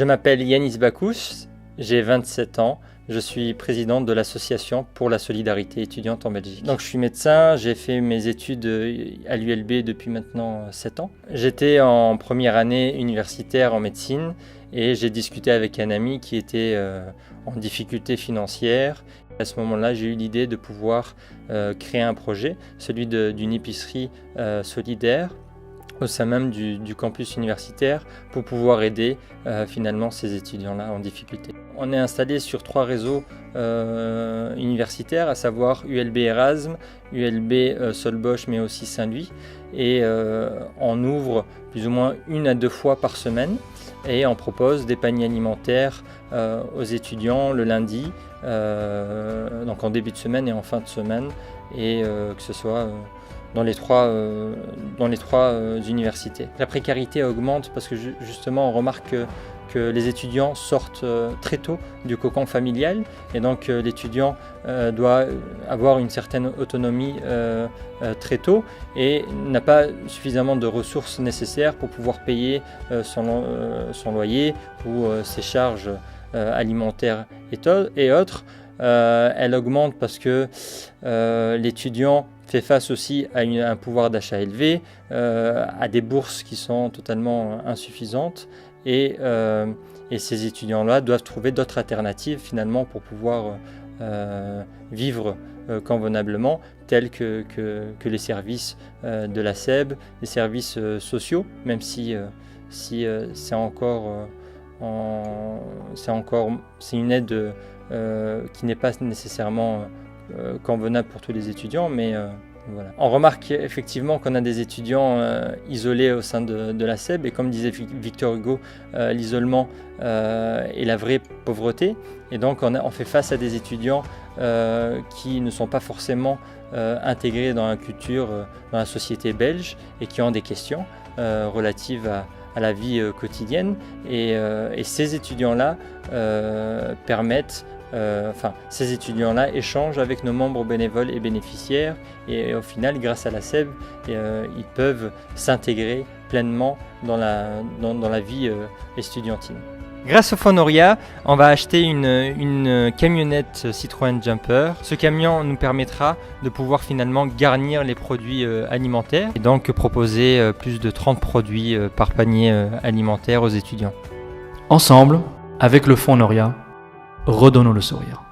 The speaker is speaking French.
Je m'appelle Yanis Bakous, j'ai 27 ans. Je suis présidente de l'association pour la solidarité étudiante en Belgique. Donc je suis médecin, j'ai fait mes études à l'ULB depuis maintenant 7 ans. J'étais en première année universitaire en médecine et j'ai discuté avec un ami qui était en difficulté financière. À ce moment-là, j'ai eu l'idée de pouvoir créer un projet, celui d'une épicerie solidaire au sein même du campus universitaire pour pouvoir aider finalement ces étudiants-là en difficulté. On est installé sur 3 réseaux universitaires, à savoir ULB Erasme, ULB Solbosch, mais aussi Saint-Louis. Et on ouvre plus ou moins 1 à 2 fois par semaine et on propose des paniers alimentaires aux étudiants le lundi, donc en début de semaine et en fin de semaine, et que ce soit dans les trois universités. La précarité augmente parce que justement on remarque que les étudiants sortent très tôt du cocon familial et donc l'étudiant doit avoir une certaine autonomie très tôt et n'a pas suffisamment de ressources nécessaires pour pouvoir payer son loyer ou ses charges alimentaires et autres. Elle augmente parce que l'étudiant fait face aussi à un pouvoir d'achat élevé, à des bourses qui sont totalement insuffisantes et ces étudiants-là doivent trouver d'autres alternatives finalement pour pouvoir vivre convenablement, tels que les services de la SEB, les services sociaux, même si c'est une aide qui n'est pas nécessairement convenable pour tous les étudiants, mais voilà. On remarque effectivement qu'on a des étudiants isolés au sein de la SEB et comme disait Victor Hugo, l'isolement est la vraie pauvreté et donc on fait face à des étudiants qui ne sont pas forcément intégrés dans la culture, dans la société belge et qui ont des questions relatives à la vie quotidienne et ces étudiants-là ces étudiants-là échangent avec nos membres bénévoles et bénéficiaires et au final, grâce à la SEB, ils peuvent s'intégrer pleinement dans la vie estudiantine. Grâce au Fonds Noria, on va acheter une camionnette Citroën Jumper. Ce camion nous permettra de pouvoir finalement garnir les produits alimentaires et donc proposer plus de 30 produits par panier alimentaire aux étudiants. Ensemble, avec le Fonds Noria, redonnons le sourire.